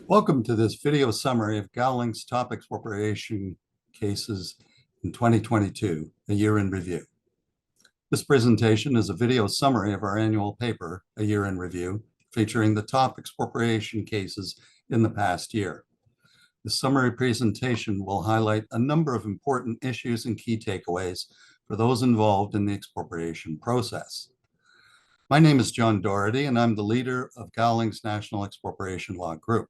Welcome to this video summary of Gowling's top expropriation cases in 2022, a year in review. This presentation is a video summary of our annual paper, A Year in Review, featuring the top expropriation cases in the past year. The summary presentation will highlight a number of important issues and key takeaways for those involved in the expropriation process. My name is John Doherty, and I'm the leader of Gowling's National Expropriation Law Group.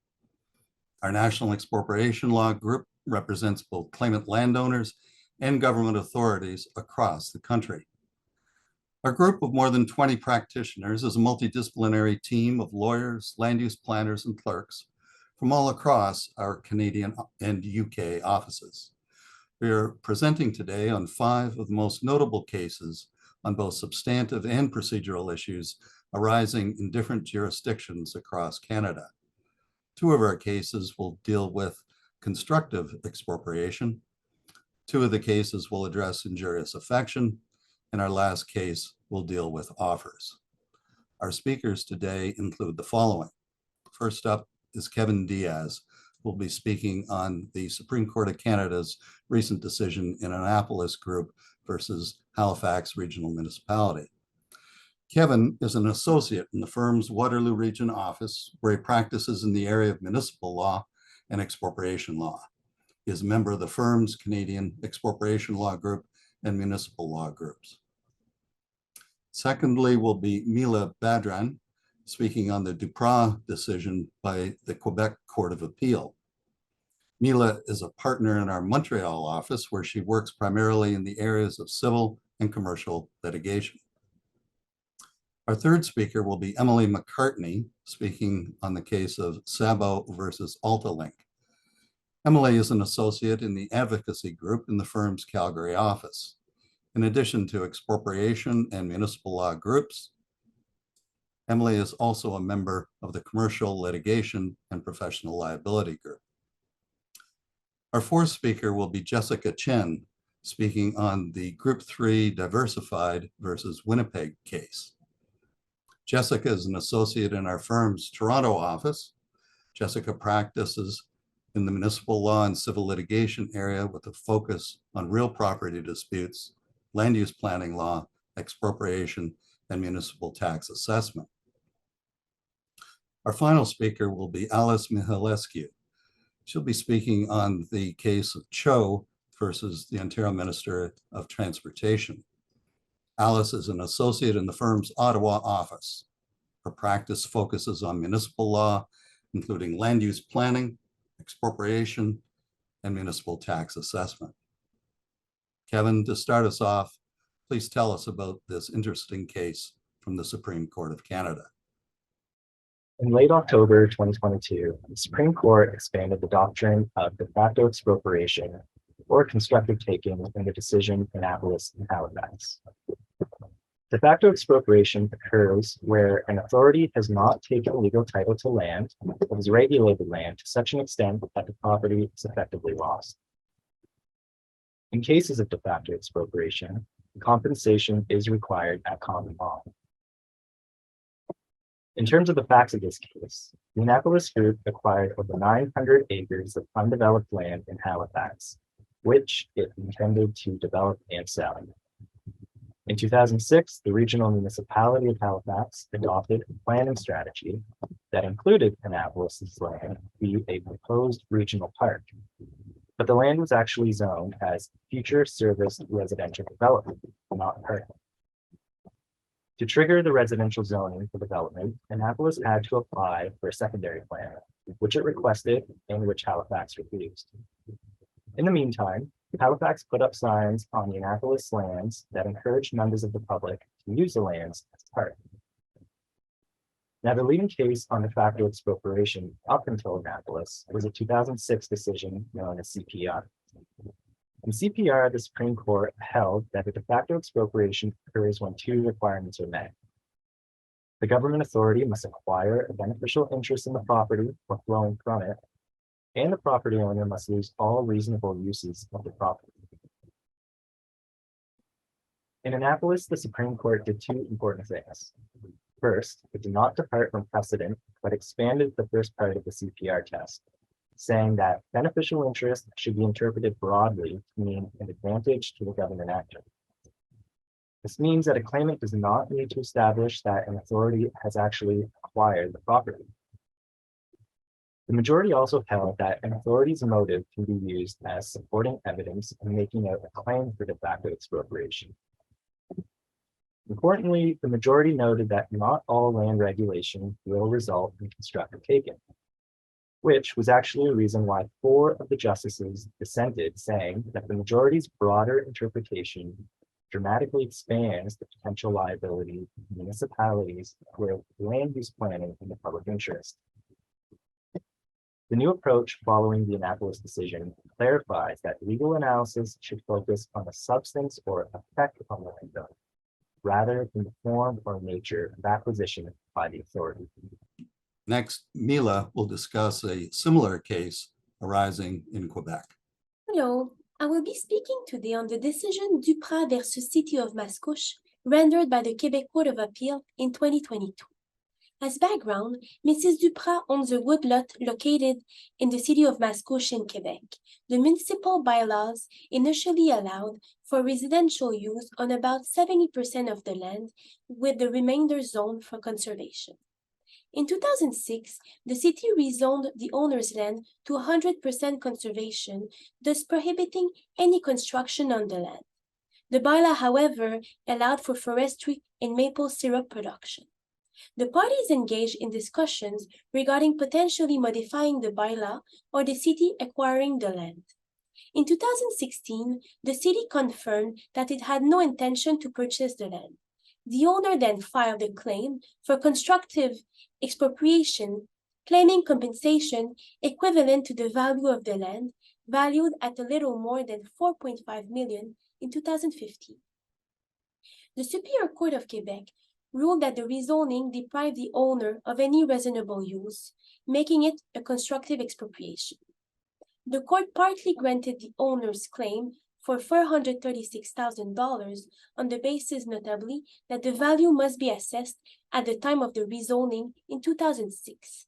Our National Expropriation Law Group represents both claimant landowners and government authorities across the country. Our group of more than 20 practitioners is a multidisciplinary team of lawyers, land use planners, and clerks from all across our Canadian and UK offices. We are presenting today on 5 of the most notable cases on both substantive and procedural issues arising in different jurisdictions across Canada. 2 of our cases will deal with constructive expropriation. 2 of the cases will address injurious affection, and our last case will deal with offers. Our speakers today include the following. First up is Kevin Diaz, who will be speaking on the Supreme Court of Canada's recent decision in Annapolis Group versus Halifax Regional Municipality. Kevin is an associate in the firm's Waterloo Region office, where he practices in the area of municipal law and expropriation law. He is a member of the firm's Canadian Expropriation Law Group and Municipal Law Groups. Secondly will be Mila Badran, speaking on the Duprat decision by the Quebec Court of Appeal. Mila is a partner in our Montreal office, where she works primarily in the areas of civil and commercial litigation. Our third speaker will be Emily McCartney, speaking on the case of Sabo versus AltaLink. Emily is an associate in the advocacy group in the firm's Calgary office. In addition to expropriation and municipal law groups, Emily is also a member of the commercial litigation and professional liability group. Our fourth speaker will be Jessica Chen, speaking on the Group 3 Diversified versus Winnipeg case. Jessica is an associate in our firm's Toronto office. Jessica practices in the municipal law and civil litigation area with a focus on real property disputes, land use planning law, expropriation, and municipal tax assessment. Our final speaker will be Alice Mihalescu. She'll be speaking on the case of Cho versus the Ontario Minister of Transportation. Alice is an associate in the firm's Ottawa office. Her practice focuses on municipal law, including land use planning, expropriation, and municipal tax assessment. Kevin, to start us off, please tell us about this interesting case from the Supreme Court of Canada. In late October 2022, the Supreme Court expanded the doctrine of de facto expropriation or constructive taking in the decision Annapolis and Halifax. De facto expropriation occurs where an authority has not taken legal title to land, but has regulated land to such an extent that the property is effectively lost. In cases of de facto expropriation, compensation is required at common law. In terms of the facts of this case, the Annapolis Group acquired over 900 acres of undeveloped land in Halifax, which it intended to develop and sell. In 2006, the Regional Municipality of Halifax adopted a planning strategy that included Annapolis's land to be a proposed regional park, but the land was actually zoned as future service residential development, not park. To trigger the residential zoning for development, Annapolis had to apply for a secondary plan, which it requested and which Halifax refused. In the meantime, Halifax put up signs on the Annapolis lands that encouraged members of the public to use the lands as park. Now, the leading case on de facto expropriation up until Annapolis was a 2006 decision known as CPR. In CPR, the Supreme Court held that a de facto expropriation occurs when 2 requirements are met. The government authority must acquire a beneficial interest in the property or flowing from it, and the property owner must lose all reasonable uses of the property. In Annapolis, the Supreme Court did 2 important things. First, it did not depart from precedent, but expanded the first part of the CPR test, saying that beneficial interest should be interpreted broadly to mean an advantage to the government actor. This means that a claimant does not need to establish that an authority has actually acquired the property. The majority also held that an authority's motive can be used as supporting evidence in making out a claim for de facto expropriation. Importantly, the majority noted that not all land regulation will result in constructive taking, which was actually a reason why 4 of the justices dissented, saying that the majority's broader interpretation dramatically expands the potential liability of municipalities with land use planning in the public interest. The new approach following the Annapolis decision clarifies that legal analysis should focus on the substance or effect on the landowner, rather than the form or nature of acquisition by the authority. Next, Mila will discuss a similar case arising in Quebec. Hello, I will be speaking today on the decision Duprat versus City of Mascouche rendered by the Quebec Court of Appeal in 2022. As background, Mrs. Duprat owns a woodlot located in the city of Mascouche in Quebec. The municipal bylaws initially allowed for residential use on about 70% of the land, with the remainder zoned for conservation. In 2006, the city rezoned the owner's land to 100% conservation, thus prohibiting any construction on the land. The bylaw, however, allowed for forestry and maple syrup production. The parties engaged in discussions regarding potentially modifying the bylaw or the city acquiring the land. In 2016, the city confirmed that it had no intention to purchase the land. The owner then filed a claim for constructive expropriation, claiming compensation equivalent to the value of the land, valued at a little more than $4.5 million in 2015. The Superior Court of Quebec ruled that the rezoning deprived the owner of any reasonable use, making it a constructive expropriation. The court partly granted the owner's claim for $436,000 on the basis, notably, that the value must be assessed at the time of the rezoning in 2006.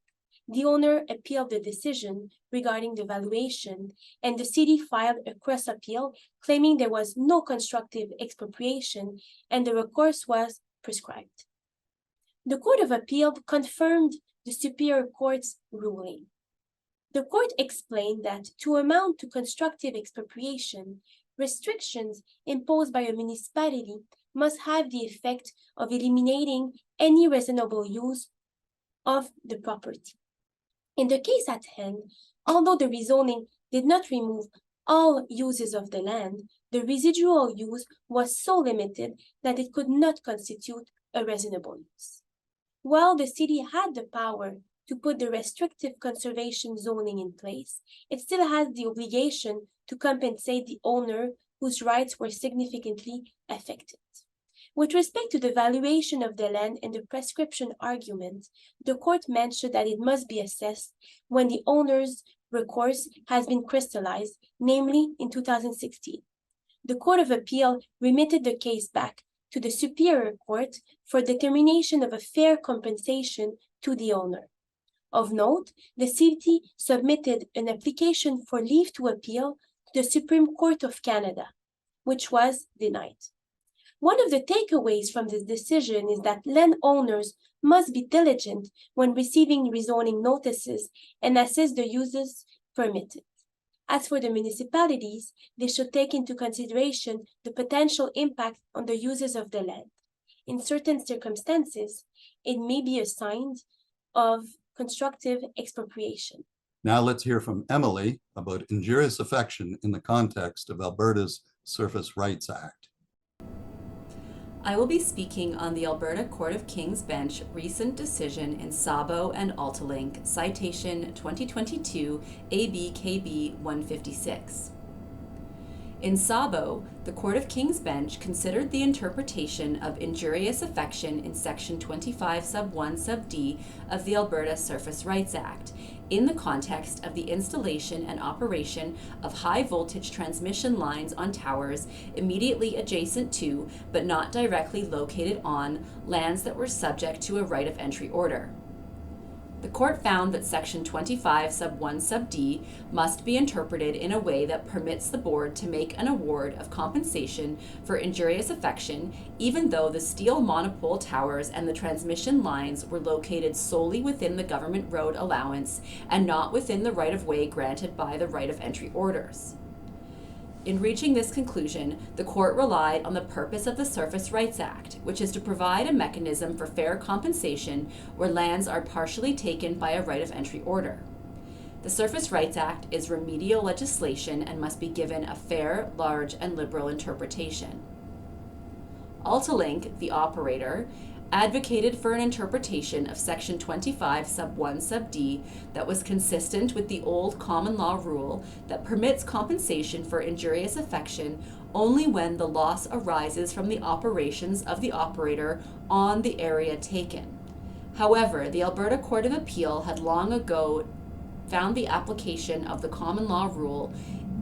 The owner appealed the decision regarding the valuation, and the city filed a cross appeal claiming there was no constructive expropriation and the recourse was prescribed. The Court of Appeal confirmed the Superior Court's ruling. The court explained that to amount to constructive expropriation, restrictions imposed by a municipality must have the effect of eliminating any reasonable use of the property. In the case at hand, although the rezoning did not remove all uses of the land, the residual use was so limited that it could not constitute a reasonable use. While the city had the power to put the restrictive conservation zoning in place, it still has the obligation to compensate the owner whose rights were significantly affected. With respect to the valuation of the land and the prescription argument, the court mentioned that it must be assessed when the owner's recourse has been crystallized, namely in 2016. The Court of Appeal remitted the case back to the Superior Court for determination of a fair compensation to the owner. Of note, the city submitted an application for leave to appeal to the Supreme Court of Canada, which was denied. One of the takeaways from this decision is that landowners must be diligent when receiving rezoning notices and assess the uses permitted. As for the municipalities, they should take into consideration the potential impact on the uses of the land. In certain circumstances, it may be a sign of constructive expropriation. Now let's hear from Emily about injurious affection in the context of Alberta's Surface Rights Act. I will be speaking on the Alberta Court of King's Bench recent decision in Sabo and Altalink, citation 2022 ABKB 156. In Sabo, the Court of King's Bench considered the interpretation of injurious affection in Section 25 sub 1 sub d of the Alberta Surface Rights Act in the context of the installation and operation of high voltage transmission lines on towers immediately adjacent to, but not directly located on, lands that were subject to a right of entry order. The court found that Section 25 sub 1 sub d must be interpreted in a way that permits the board to make an award of compensation for injurious affection, even though the steel monopole towers and the transmission lines were located solely within the government road allowance and not within the right-of-way granted by the right of entry orders. In reaching this conclusion, the court relied on the purpose of the Surface Rights Act, which is to provide a mechanism for fair compensation where lands are partially taken by a right of entry order. The Surface Rights Act is remedial legislation and must be given a fair, large, and liberal interpretation. Altalink, the operator, advocated for an interpretation of Section 25 sub 1 sub d that was consistent with the old common law rule that permits compensation for injurious affection only when the loss arises from the operations of the operator on the area taken. However, the Alberta Court of Appeal had long ago found the application of the common law rule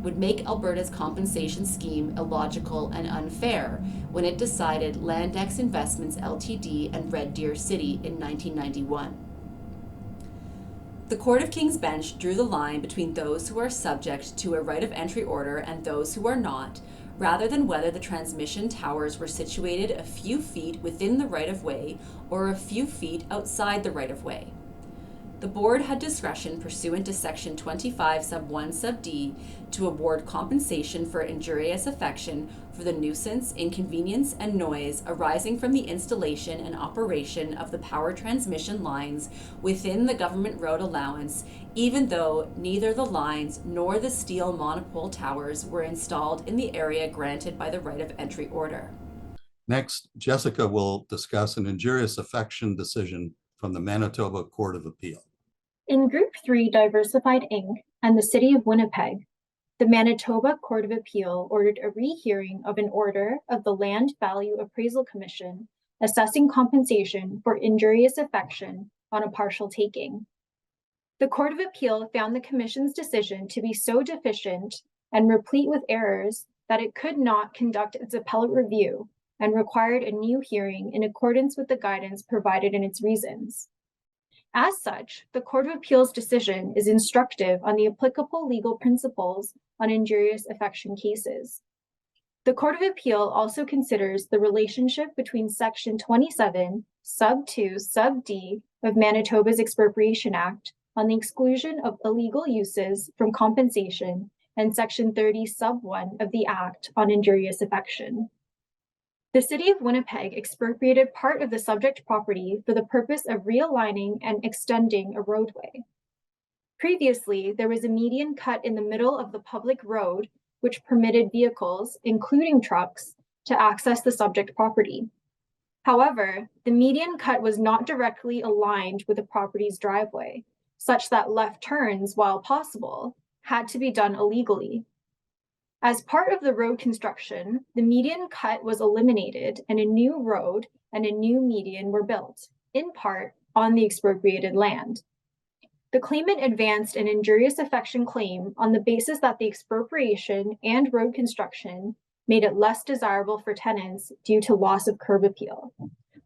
would make Alberta's compensation scheme illogical and unfair when it decided Landex Investments Ltd. And Red Deer City in 1991. The Court of King's Bench drew the line between those who are subject to a right of entry order and those who are not, rather than whether the transmission towers were situated a few feet within the right-of-way or a few feet outside the right-of-way. The board had discretion pursuant to Section 25 sub 1 sub d to award compensation for injurious affection for the nuisance, inconvenience, and noise arising from the installation and operation of the power transmission lines within the government road allowance, even though neither the lines nor the steel monopole towers were installed in the area granted by the right of entry order. Next, Jessica will discuss an injurious affection decision from the Manitoba Court of Appeal. In Group 3 Diversified Inc. and the City of Winnipeg, the Manitoba Court of Appeal ordered a rehearing of an order of the Land Value Appraisal Commission assessing compensation for injurious affection on a partial taking. The Court of Appeal found the Commission's decision to be so deficient and replete with errors that it could not conduct its appellate review and required a new hearing in accordance with the guidance provided in its reasons. As such, the Court of Appeal's decision is instructive on the applicable legal principles on injurious affection cases. The Court of Appeal also considers the relationship between Section 27, Sub 2, Sub D of Manitoba's Expropriation Act on the exclusion of illegal uses from compensation and Section 30, Sub 1 of the Act on injurious affection. The City of Winnipeg expropriated part of the subject property for the purpose of realigning and extending a roadway. Previously, there was a median cut in the middle of the public road, which permitted vehicles, including trucks, to access the subject property. However, the median cut was not directly aligned with the property's driveway, such that left turns, while possible, had to be done illegally. As part of the road construction, the median cut was eliminated and a new road and a new median were built, in part on the expropriated land. The claimant advanced an injurious affection claim on the basis that the expropriation and road construction made it less desirable for tenants due to loss of curb appeal,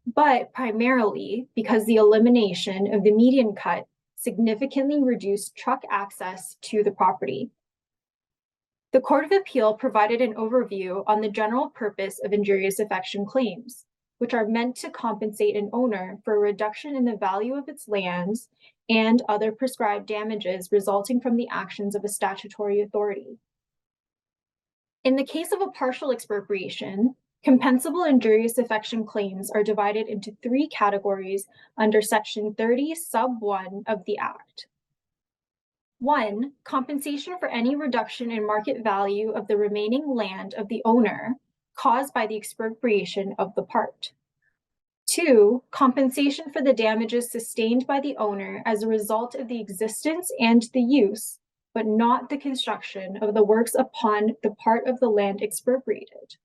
but primarily because the elimination of the median cut significantly reduced truck access to the property. The Court of Appeal provided an overview on the general purpose of injurious affection claims, which are meant to compensate an owner for a reduction in the value of its lands and other prescribed damages resulting from the actions of a statutory authority. In the case of a partial expropriation, compensable injurious affection claims are divided into three categories under Section 30, Sub 1 of the Act. 1, compensation for any reduction in market value of the remaining land of the owner caused by the expropriation of the part. 2, compensation for the damages sustained by the owner as a result of the existence and the use but not the construction of the works upon the part of the land expropriated.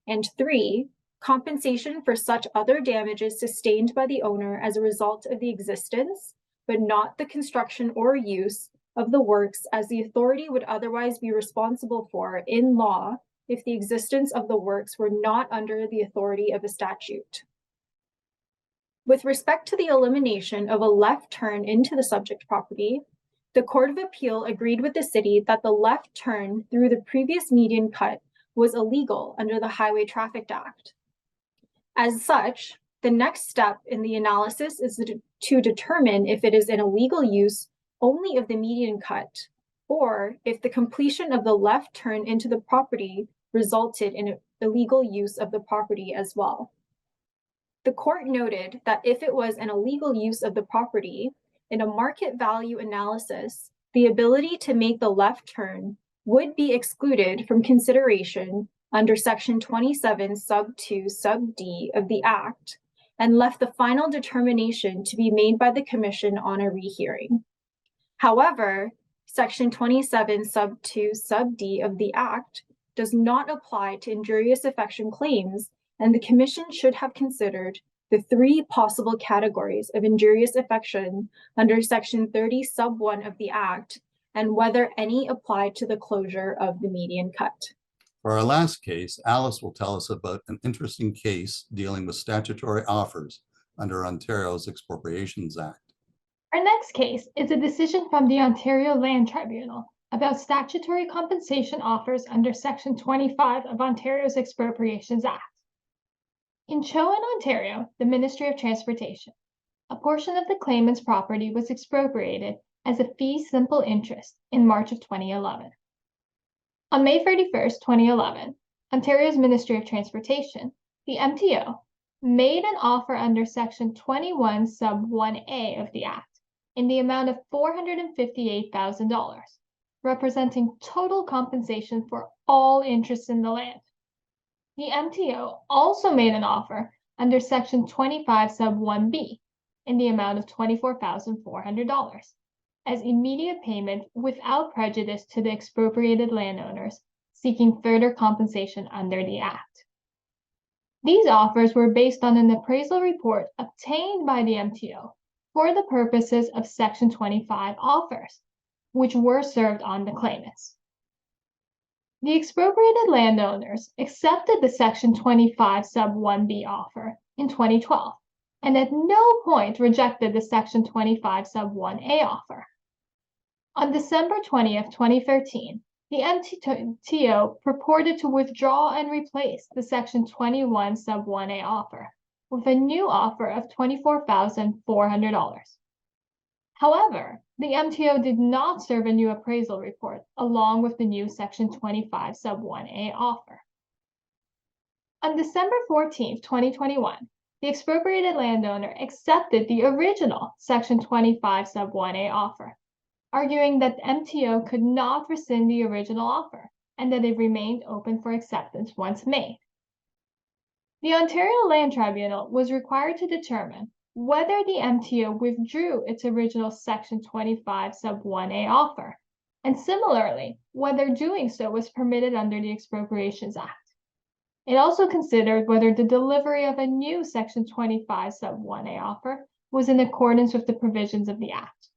And 3, compensation for such other damages sustained by the owner as a result of the existence, but not the construction or use of the works as the authority would otherwise be responsible for in law if the existence of the works were not under the authority of a statute. With respect to the elimination of a left turn into the subject property, the Court of Appeal agreed with the city that the left turn through the previous median cut was illegal under the Highway Traffic Act. As such, the next step in the analysis is to determine if it is an illegal use only of the median cut, or if the completion of the left turn into the property resulted in illegal use of the property as well. The court noted that if it was an illegal use of the property, in a market value analysis, the ability to make the left turn would be excluded from consideration under Section 27 sub 2 sub D of the Act and left the final determination to be made by the Commission on a rehearing. However, Section 27 sub 2 sub D of the Act does not apply to injurious affection claims, and the Commission should have considered the 3 possible categories of injurious affection under Section 30 sub 1 of the Act and whether any applied to the closure of the median cut. For our last case, Alice will tell us about an interesting case dealing with statutory offers under Ontario's Expropriations Act. Our next case is a decision from the Ontario Land Tribunal about statutory compensation offers under Section 25 of Ontario's Expropriations Act. In Chowan, Ontario, the Ministry of Transportation, a portion of the claimant's property was expropriated as a fee simple interest in March of 2011. On May 31st, 2011, Ontario's Ministry of Transportation, the MTO, made an offer under Section 21 sub 1A of the Act in the amount of $458,000, representing total compensation for all interests in the land. The MTO also made an offer under Section 25 sub 1B in the amount of $24,400 as immediate payment without prejudice to the expropriated landowners seeking further compensation under the Act. These offers were based on an appraisal report obtained by the MTO for the purposes of Section 25 offers, which were served on the claimants. The expropriated landowners accepted the Section 25 sub 1B offer in 2012 and at no point rejected the Section 25 sub 1A offer. On December 20th, 2013, the MTO purported to withdraw and replace the Section 21 sub 1A offer with a new offer of $24,400. However, the MTO did not serve a new appraisal report along with the new Section 25 sub 1A offer. On December 14th, 2021, the expropriated landowner accepted the original Section 25 sub 1A offer, arguing that the MTO could not rescind the original offer and that it remained open for acceptance once made. The Ontario Land Tribunal was required to determine whether the MTO withdrew its original Section 25 sub 1A offer, and similarly, whether doing so was permitted under the Expropriations Act. It also considered whether the delivery of a new Section 25 sub 1A offer was in accordance with the provisions of the Act.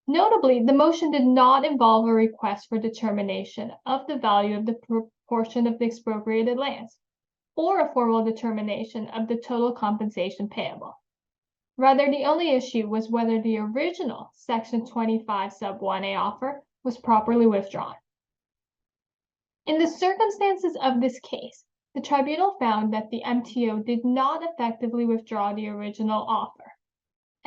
Notably, the motion did not involve a request for determination of the value of the proportion of the expropriated lands, or a formal determination of the total compensation payable. Rather, the only issue was whether the original Section 25 sub 1A offer was properly withdrawn. In the circumstances of this case, the tribunal found that the MTO did not effectively withdraw the original offer.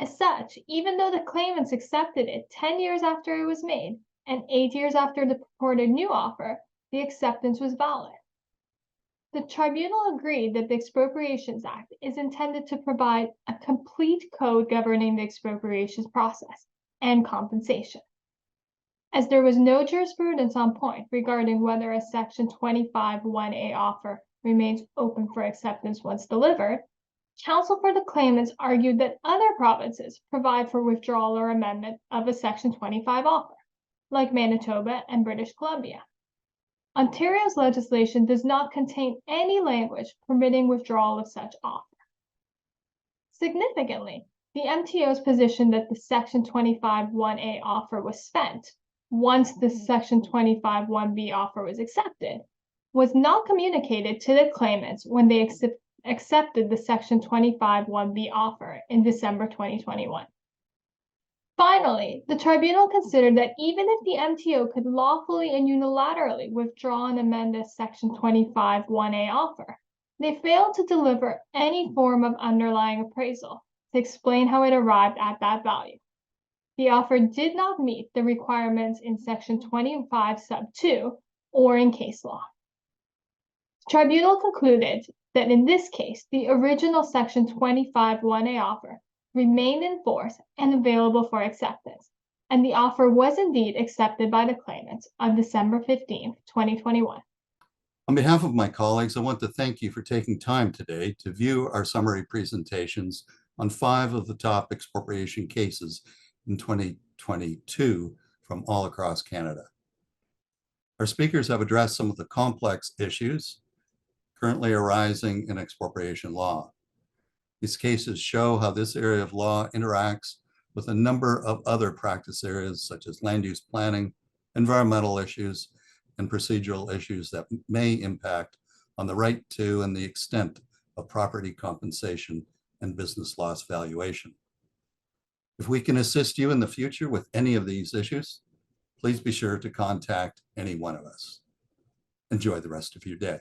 As such, even though the claimants accepted it 10 years after it was made and 8 years after the purported new offer, the acceptance was valid. The tribunal agreed that the Expropriations Act is intended to provide a complete code governing the expropriations process and compensation. As there was no jurisprudence on point regarding whether a Section 25 1A offer remains open for acceptance once delivered, counsel for the claimants argued that other provinces provide for withdrawal or amendment of a Section 25 offer, like Manitoba and British Columbia. Ontario's legislation does not contain any language permitting withdrawal of such offer. Significantly, the MTO's position that the Section 25(1)A offer was spent once the Section 25(1)B offer was accepted was not communicated to the claimants when they accepted the Section 25(1)B offer in December 2021. Finally, the tribunal considered that even if the MTO could lawfully and unilaterally withdraw and amend a Section 25(1)A offer, they failed to deliver any form of underlying appraisal to explain how it arrived at that value. The offer did not meet the requirements in Section 25 sub 2 or in case law. The tribunal concluded that in this case, the original Section 25(1)A offer remained in force and available for acceptance, and the offer was indeed accepted by the claimants on December 15, 2021. On behalf of my colleagues, I want to thank you for taking time today to view our summary presentations on 5 of the top expropriation cases in 2022 from all across Canada. Our speakers have addressed some of the complex issues currently arising in expropriation law. These cases show how this area of law interacts with a number of other practice areas such as land use planning, environmental issues, and procedural issues that may impact on the right to and the extent of property compensation and business loss valuation. If we can assist you in the future with any of these issues, please be sure to contact any one of us. Enjoy the rest of your day.